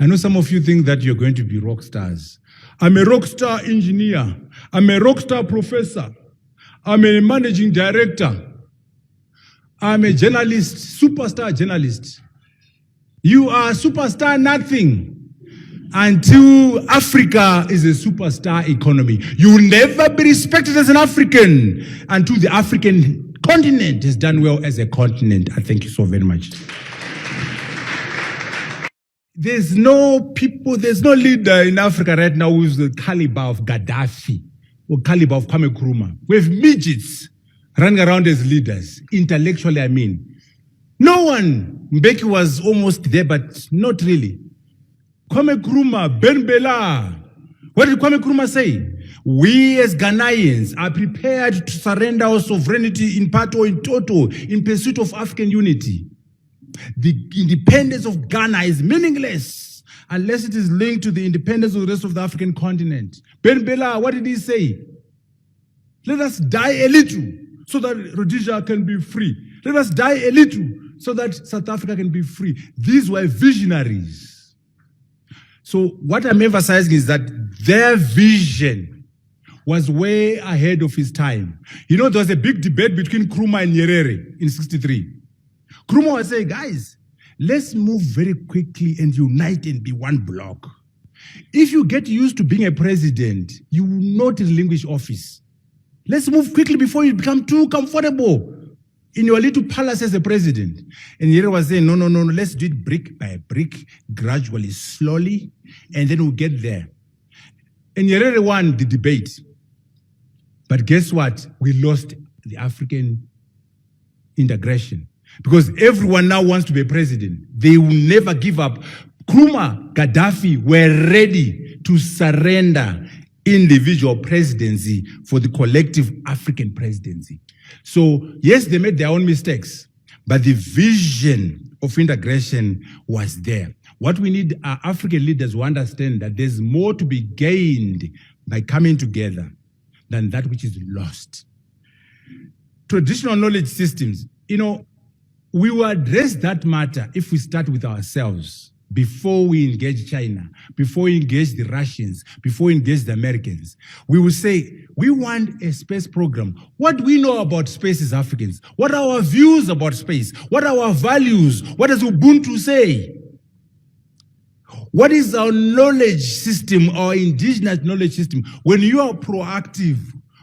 I know some of you think that you're going to be rock stars. I'm a rock star engineer. I'm a rock star professor. I'm a managing director. I'm a journalist, superstar journalist. You are superstar nothing until Africa is a superstar economy. You will never be respected as an African until the African continent has done well as a continent. I thank you so very much. There's no leader in Africa right now who's the caliber of Gaddafi or caliber of Kwame Nkrumah. We have midgets running around as leaders, intellectually, I mean. No one. Mbeki was almost there, but not really. Kwame Nkrumah, Ben Bella. What did Kwame Nkrumah say? We as Ghanaians are prepared to surrender our sovereignty in part or in total in pursuit of African unity. The independence of Ghana is meaningless unless it is linked to the independence of the rest of the African continent. Ben Bella, what did he say? Let us die a little so that Rhodesia can be free. Let us die a little so that South Africa can be free. These were visionaries. So what I'm emphasizing is that their vision was way ahead of his time. You know, there was a big debate between Nkrumah and Nyerere in '63. Nkrumah was saying, guys, let's move very quickly and unite and be one bloc. If you get used to being a president, you will not relinquish office. Let's move quickly before you become too comfortable in your little palace as a president. And Nyerere was saying, no, let's do it brick by brick, gradually, slowly, and then we'll get there. And Nyerere won the debate. But guess what? We lost the African integration. Because everyone now wants to be a president. They will never give up. Nkrumah, Gaddafi were ready to surrender individual presidency for the collective African presidency. So, yes, they made their own mistakes, but the vision of integration was there. What we need are African leaders who understand that there's more to be gained by coming together than that which is lost. Traditional knowledge systems, you know, we will address that matter if we start with ourselves before we engage China, before we engage the Russians, before we engage the Americans. We will say, we want a space program. What do we know about space as Africans? What are our views about space? What are our values? What does Ubuntu say? What is our knowledge system, our indigenous knowledge system? When you are proactive,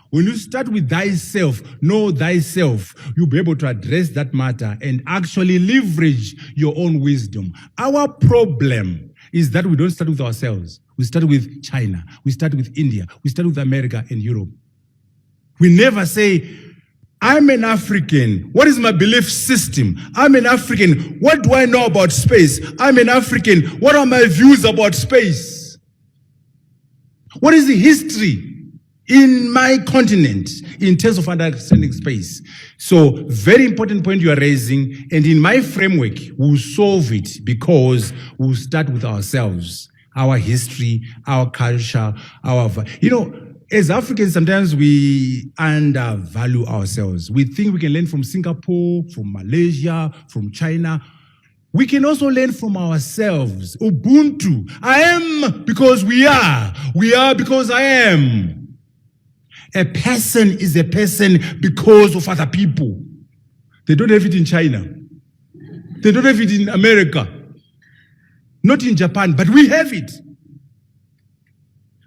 when you start with thyself, know thyself, you'll be able to address that matter and actually leverage your own wisdom. Our problem is that we don't start with ourselves. We start with China. We start with India. We start with America and Europe. We never say, I'm an African. What is my belief system? I'm an African. What do I know about space? I'm an African. What are my views about space? What is the history in my continent in terms of understanding space? So, very important point you are raising, and in my framework, we'll solve it because we'll start with ourselves, our history, our culture, as Africans, sometimes we undervalue ourselves. We think we can learn from Singapore, from Malaysia, from China. We can also learn from ourselves. Ubuntu. I am because we are. We are because I am. A person is a person because of other people. They don't have it in China. They don't have it in America. Not in Japan, but we have it.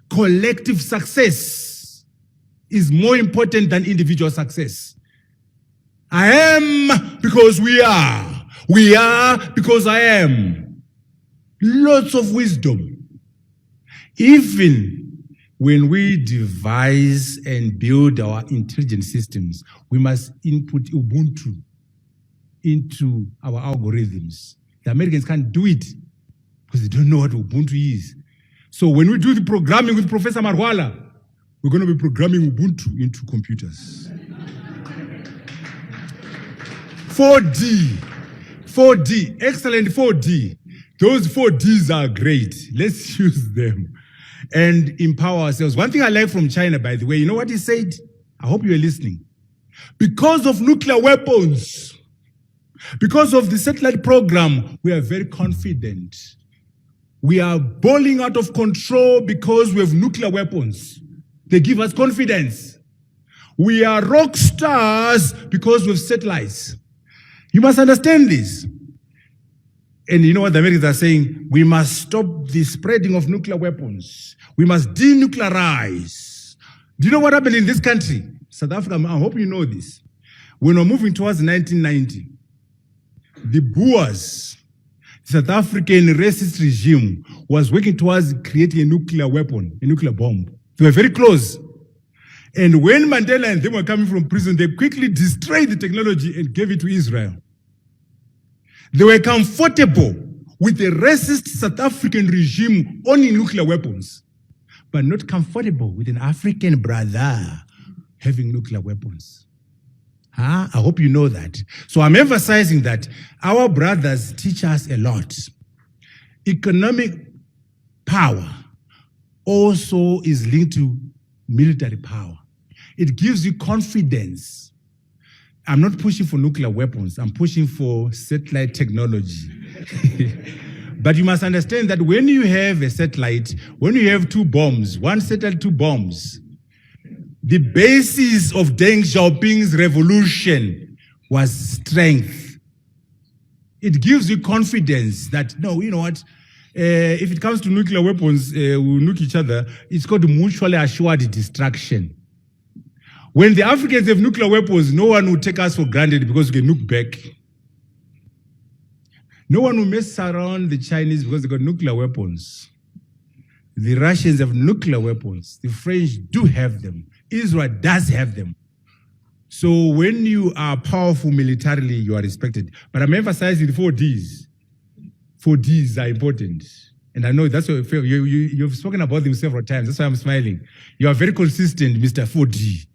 Collective success is more important than individual success. I am because we are. We are because I am. Lots of wisdom. Even when we devise and build our intelligent systems, we must input Ubuntu into our algorithms. The Americans can't do it because they don't know what Ubuntu is. So when we do the programming with Professor Marwala, we're going to be programming Ubuntu into computers. 4D, excellent 4D. Those 4Ds are great. Let's use them and empower ourselves. One thing I like from China, by the way, you know what he said? I hope you are listening. Because of nuclear weapons, because of the satellite program, we are very confident. We are balling out of control because we have nuclear weapons. They give us confidence. We are rock stars because we have satellites. You must understand this. And you know what the Americans are saying? We must stop the spreading of nuclear weapons. We must denuclearize. Do you know what happened in this country? South Africa, I hope you know this. When we're moving towards 1990, the Boers, the South African racist regime, was working towards creating a nuclear weapon, a nuclear bomb. They were very close. And when Mandela and them were coming from prison, they quickly destroyed the technology and gave it to Israel. They were comfortable with the racist South African regime owning nuclear weapons, but not comfortable with an African brother having nuclear weapons. I hope you know that. So I'm emphasizing that our brothers teach us a lot. Economic power also is linked to military power. It gives you confidence. I'm not pushing for nuclear weapons. I'm pushing for satellite technology. But you must understand that when you have a satellite, when you have two bombs, one satellite, two bombs, the basis of Deng Xiaoping's revolution was strength. It gives you confidence that, no, you know what, if it comes to nuclear weapons, we'll nuke each other. It's called mutually assured destruction. When the Africans have nuclear weapons, no one will take us for granted because we can nuke back. No one will mess around the Chinese because they got nuclear weapons. The Russians have nuclear weapons. The French do have them. Israel does have them. So when you are powerful militarily, you are respected. But I'm emphasizing the 4 Ds. 4 Ds are important. And I know that's what you've spoken about them several times. That's why I'm smiling. You are very consistent, Mr. 4D.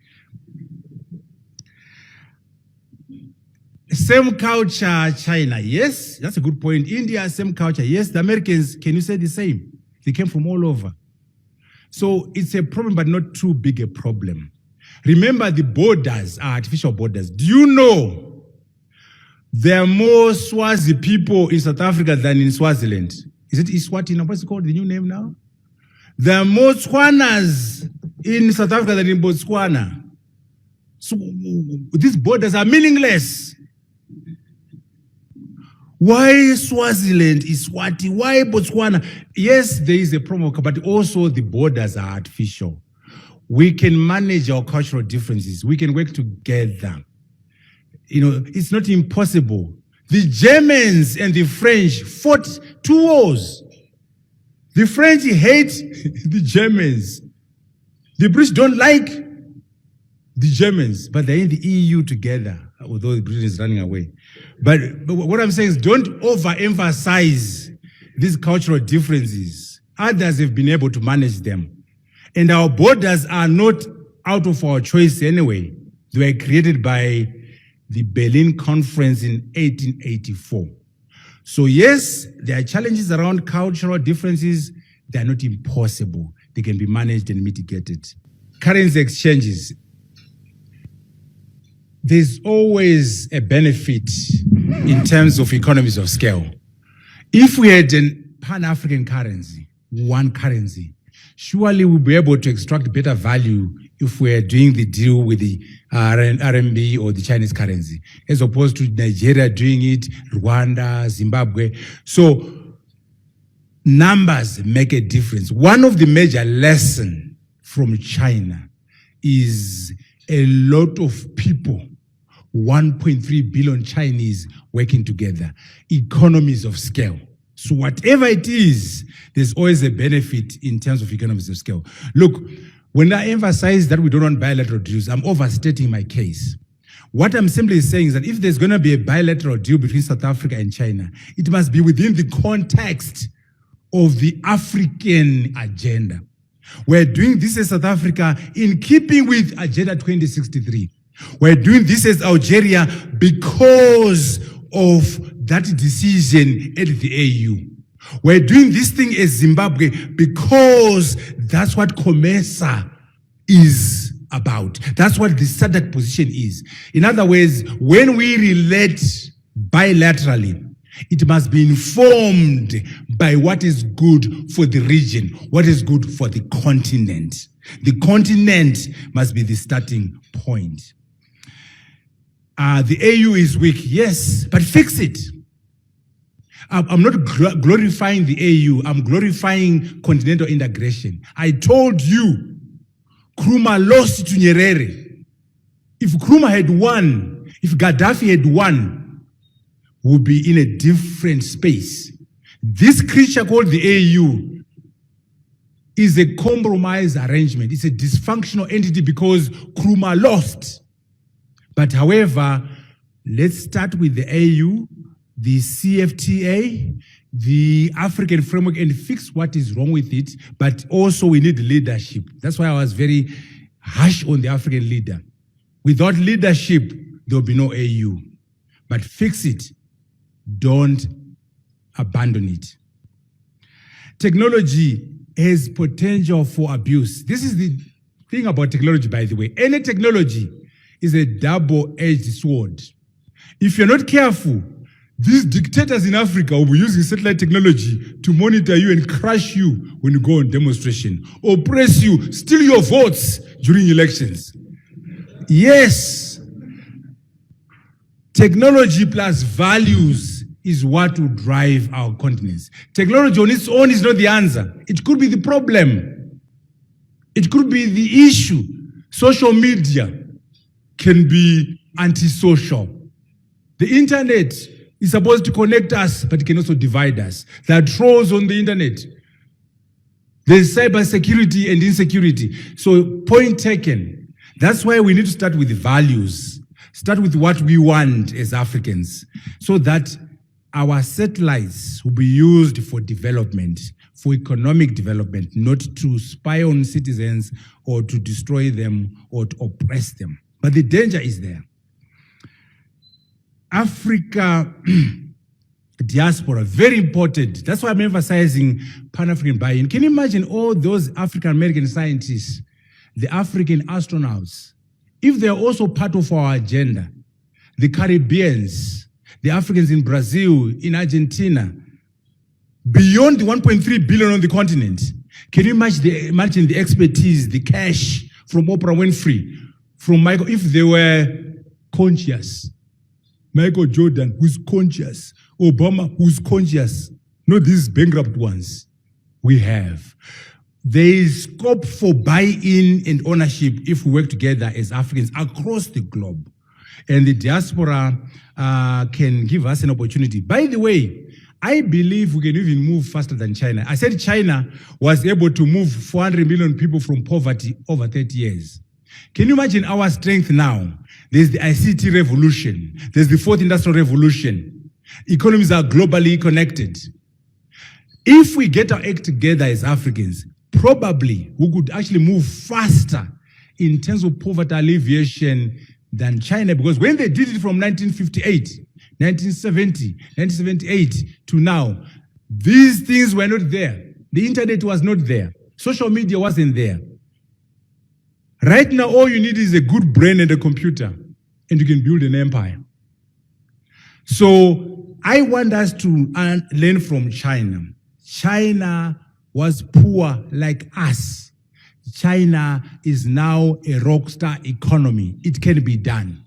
Same culture, China. Yes, that's a good point. India, same culture. Yes, the Americans, can you say the same? They came from all over. So it's a problem, but not too big a problem. Remember, the borders are artificial borders. Do you know there are more Swazi people in South Africa than in Swaziland? Is it Eswatini? What's it called, the new name now? There are more Tswanas in South Africa than in Botswana. So these borders are meaningless. Why Swaziland is Swati? Why Botswana? Yes, there is a problem, but also the borders are artificial. We can manage our cultural differences. We can work together. You know, it's not impossible. The Germans and the French fought 2 wars. The French hate the Germans. The British don't like the Germans, but they're in the EU together, although the Britain is running away. But what I'm saying is don't overemphasize these cultural differences. Others have been able to manage them. And our borders are not out of our choice anyway. They were created by the Berlin Conference in 1884. So yes, there are challenges around cultural differences. They are not impossible. They can be managed and mitigated. Currency exchanges. There's always a benefit in terms of economies of scale. If we had a Pan-African currency, one currency, surely we'll be able to extract better value if we're doing the deal with the RMB or the Chinese currency, as opposed to Nigeria doing it, Rwanda, Zimbabwe. So numbers make a difference. One of the major lessons from China is a lot of people, 1.3 billion Chinese working together, economies of scale. So whatever it is, there's always a benefit in terms of economies of scale. Look, when I emphasize that we don't want bilateral deals, I'm overstating my case. What I'm simply saying is that if there's going to be a bilateral deal between South Africa and China, it must be within the context of the African agenda. We're doing this as South Africa in keeping with Agenda 2063. We're doing this as Algeria because of that decision at the AU. We're doing this thing as Zimbabwe because that's what COMESA is about. That's what the SADC position is. In other words, when we relate bilaterally, It must be informed by what is good for the region, what is good for the continent. The continent must be the starting point. The AU is weak, yes, but fix it. I'm not glorifying the AU, I'm glorifying continental integration. I told you, Nkrumah lost to Nyerere. If Nkrumah had won, if Gaddafi had won, we'll be in a different space. This creature called the AU is a compromise arrangement. It's a dysfunctional entity because Nkrumah lost. But however, let's start with the AU, the CFTA, the African framework, and fix what is wrong with it. But also we need leadership. That's why I was very harsh on the African leader. Without leadership, there will be no AU. But fix it. Don't abandon it. Technology has potential for abuse. This is the thing about technology, by the way. Any technology is a double-edged sword. If you're not careful, these dictators in Africa will be using satellite technology to monitor you and crush you when you go on demonstration, oppress you, steal your votes during elections. Yes, technology plus values is what will drive our continents. Technology on its own is not the answer. It could be the problem. It could be the issue. Social media can be antisocial. The internet is supposed to connect us, but it can also divide us. There are trolls on the internet. There's cybersecurity and insecurity. So point taken. That's why we need to start with the values. Start with what we want as Africans, so that our satellites will be used for development, for economic development, not to spy on citizens or to destroy them or to oppress them. But the danger is there. Africa diaspora, very important. That's why I'm emphasizing Pan-African buy-in. Can you imagine all those African-American scientists, the African astronauts, if they're also part of our agenda, the Caribbeans, the Africans in Brazil, in Argentina, beyond the 1.3 billion on the continent, can you imagine the expertise, the cash from Oprah Winfrey, from Michael, if they were conscious? Michael Jordan, who's conscious. Obama, who's conscious. Not these bankrupt ones. We have. There is scope for buy-in and ownership if we work together as Africans across the globe. And the diaspora can give us an opportunity. By the way, I believe we can even move faster than China. I said China was able to move 400 million people from poverty over 30 years. Can you imagine our strength now? There's the ICT revolution. There's the fourth industrial revolution. Economies are globally connected. If we get our act together as Africans, probably we could actually move faster in terms of poverty alleviation than China, because when they did it from 1958, 1970, 1978 to now, these things were not there. The internet was not there. Social media wasn't there. Right now, all you need is a good brain and a computer, and you can build an empire. So I want us to learn from China. China was poor like us. China is now a rock star economy. It can be done.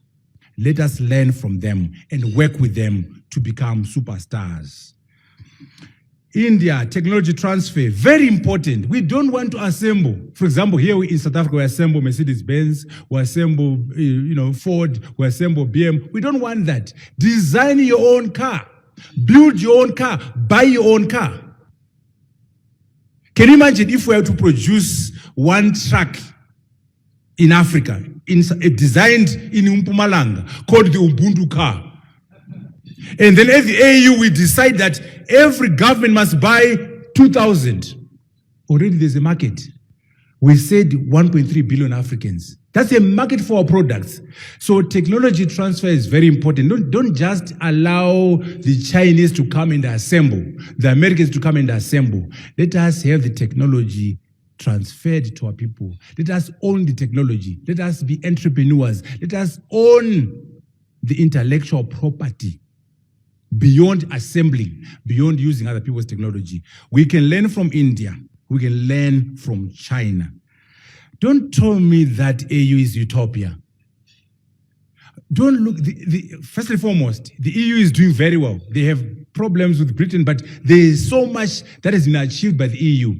Let us learn from them and work with them to become superstars. India, technology transfer, very important. We don't want to assemble. For example, here in South Africa, we assemble Mercedes-Benz, we assemble Ford, we assemble BM. We don't want that. Design your own car. Build your own car. Buy your own car. Can you imagine if we were to produce one truck in Africa, designed in Mpumalanga, called the Ubuntu car? And then at the AU, we decide that every government must buy 2,000. Already there's a market. We said 1.3 billion Africans. That's a market for our products. So technology transfer is very important. Don't just allow the Chinese to come and assemble, the Americans to come and assemble. Let us have the technology transferred to our people. Let us own the technology. Let us be entrepreneurs. Let us own the intellectual property. beyond assembling, beyond using other people's technology. We can learn from India. We can learn from China. Don't tell me that AU is utopia. Don't look, first and foremost, the EU is doing very well. They have problems with Britain, but there is so much that has been achieved by the EU.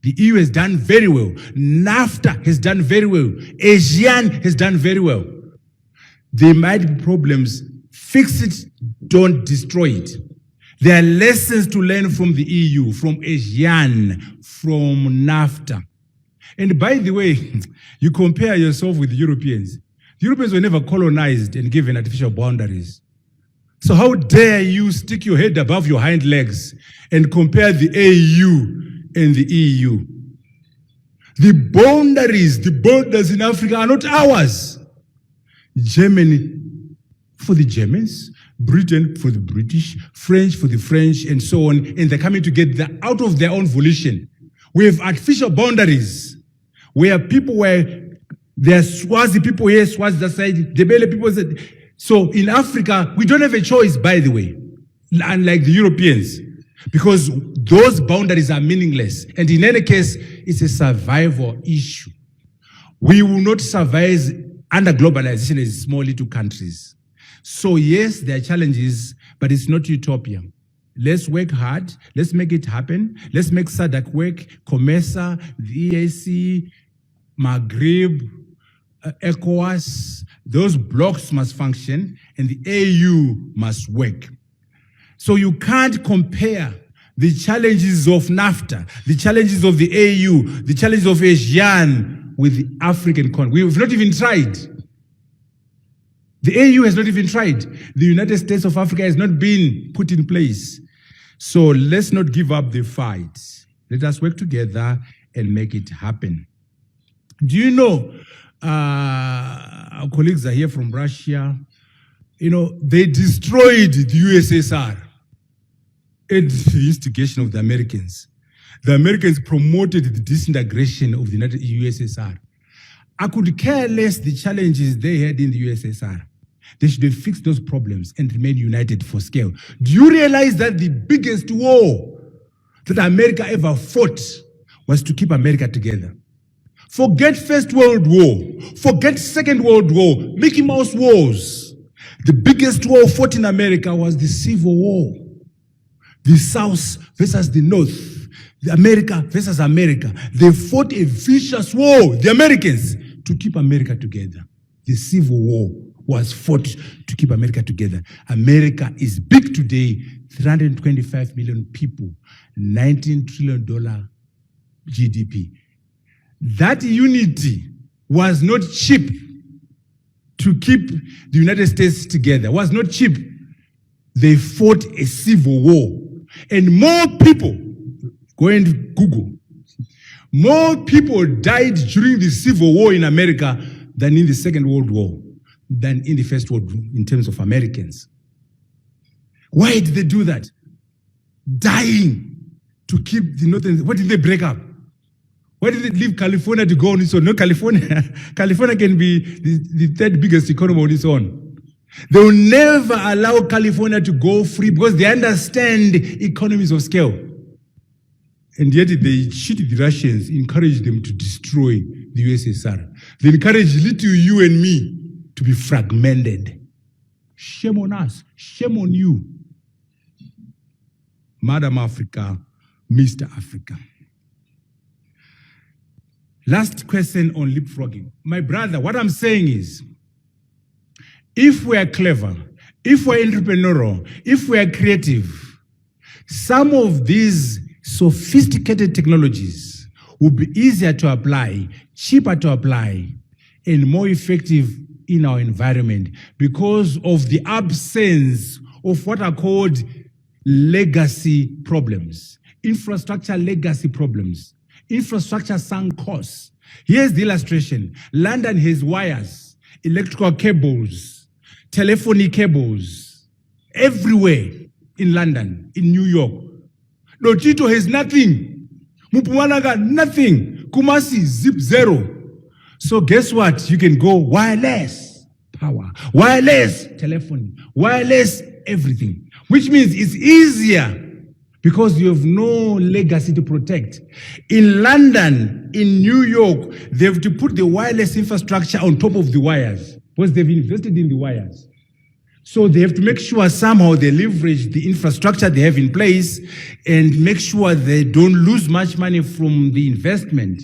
The EU has done very well. NAFTA has done very well. ASEAN has done very well. There might be problems. Fix it, don't destroy it. There are lessons to learn from the EU, from ASEAN, from NAFTA. And by the way, you compare yourself with the Europeans. The Europeans were never colonized and given artificial boundaries. So how dare you stick your head above your hind legs and compare the AU and the EU? The borders in Africa are not ours. Germany for the Germans, Britain for the British, French for the French, and so on, and they're coming together out of their own volition. We have artificial boundaries where people there are Swazi people here, Swazi that side, Debele people that. So in Africa, we don't have a choice, by the way, unlike the Europeans, because those boundaries are meaningless. And in any case, it's a survival issue. We will not survive under globalization as small little countries. So yes, there are challenges, but it's not utopia. Let's work hard. Let's make it happen. Let's make SADC work, COMESA, the EAC, Maghreb, ECOWAS. Those blocks must function, and the AU must work. So you can't compare the challenges of NAFTA, the challenges of the AU, the challenges of ASEAN with the African continent. We've not even tried. The AU has not even tried. The United States of Africa has not been put in place. So let's not give up the fight. Let us work together and make it happen. Do you know, our colleagues are here from Russia. You know, they destroyed the USSR at the instigation of the Americans. The Americans promoted the disintegration of the USSR. I could care less the challenges they had in the USSR. They should have fixed those problems and remain united for scale. Do you realize that the biggest war that America ever fought was to keep America together? Forget First World War. Forget Second World War. Mickey Mouse wars. The biggest war fought in America was the Civil War. The South versus the North. The America versus America. They fought a vicious war, the Americans, to keep America together. The Civil War was fought to keep America together. America is big today, 325 million people, $19 trillion GDP. That unity was not cheap to keep the United States together. It was not cheap. They fought a civil war. And more people, go and Google, more people died during the Civil War in America than in the Second World War, than in the First World War in terms of Americans. Why did they do that? Dying to keep the Northern. Why did they break up? Why did they leave California to go on its own? No, California can be the third biggest economy on its own. They will never allow California to go free because they understand economies of scale. And yet they cheated the Russians, encouraged them to destroy the USSR. They encouraged little you and me to be fragmented. Shame on us. Shame on you. Madam Africa, Mr. Africa. Last question on leapfrogging. My brother, what I'm saying is, if we are clever, if we're entrepreneurial, if we are creative, some of these sophisticated technologies will be easier to apply, cheaper to apply, and more effective in our environment because of the absence of what are called legacy problems, infrastructure legacy problems, infrastructure sunk costs. Here's the illustration. London has wires, electrical cables, telephony cables, everywhere in London, in New York. Lotito has nothing. Mpumalanga, nothing. Kumasi, zip zero. So guess what? You can go wireless power, wireless telephony, wireless everything. which means it's easier because you have no legacy to protect. In London, in New York, they have to put the wireless infrastructure on top of the wires because they've invested in the wires. So they have to make sure somehow they leverage the infrastructure they have in place and make sure they don't lose much money from the investment.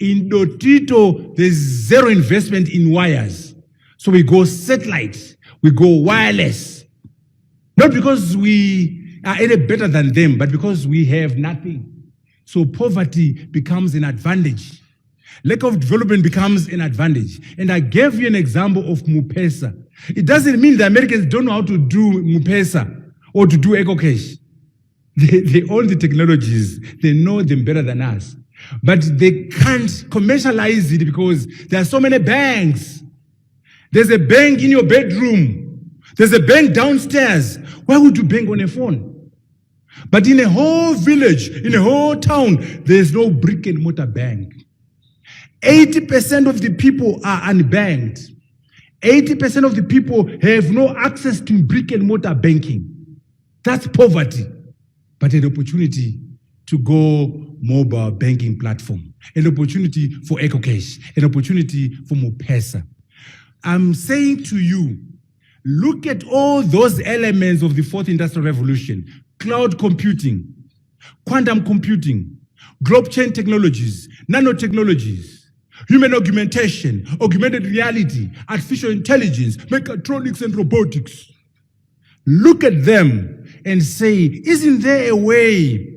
In Dotito, there's zero investment in wires. So we go satellite, we go wireless. Not because we are any better than them, but because we have nothing. So poverty becomes an advantage. Lack of development becomes an advantage. And I gave you an example of Mupesa. It doesn't mean the Americans don't know how to do Mupesa or to do EcoCash. They own the technologies. They know them better than us. But they can't commercialize it because there are so many banks. There's a bank in your bedroom. There's a bank downstairs. Why would you bank on a phone? But in a whole village, in a whole town, there's no brick and mortar bank. 80% of the people are unbanked. 80% of the people have no access to brick and mortar banking. That's poverty. But an opportunity to go mobile banking platform, an opportunity for EcoCash, an opportunity for Mupesa. I'm saying to you, look at all those elements of the fourth industrial revolution: cloud computing, quantum computing, blockchain technologies, nanotechnologies, human augmentation, augmented reality, artificial intelligence, mechatronics and robotics. Look at them and say, isn't there a way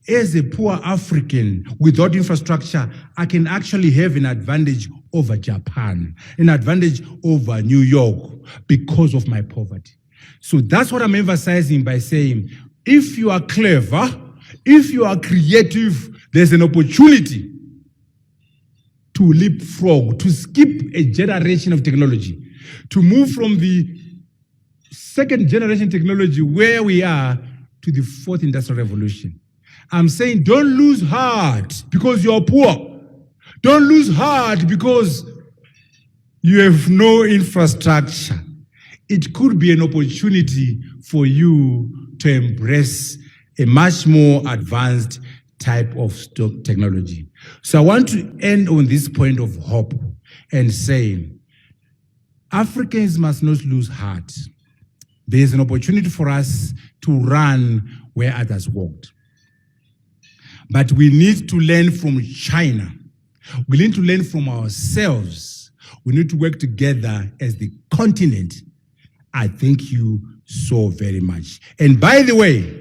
as a poor African without infrastructure, I can actually have an advantage over Japan, an advantage over New York because of my poverty? So that's what I'm emphasizing by saying, if you are clever, if you are creative, there's an opportunity to leapfrog, to skip a generation of technology, to move from the second generation technology where we are to the fourth industrial revolution. I'm saying don't lose heart because you're poor. Don't lose heart because you have no infrastructure. It could be an opportunity for you to embrace a much more advanced type of technology. So I want to end on this point of hope and say, Africans must not lose heart. There is an opportunity for us to run where others walked. But we need to learn from China. We need to learn from ourselves. We need to work together as the continent. I thank you so very much. And by the way,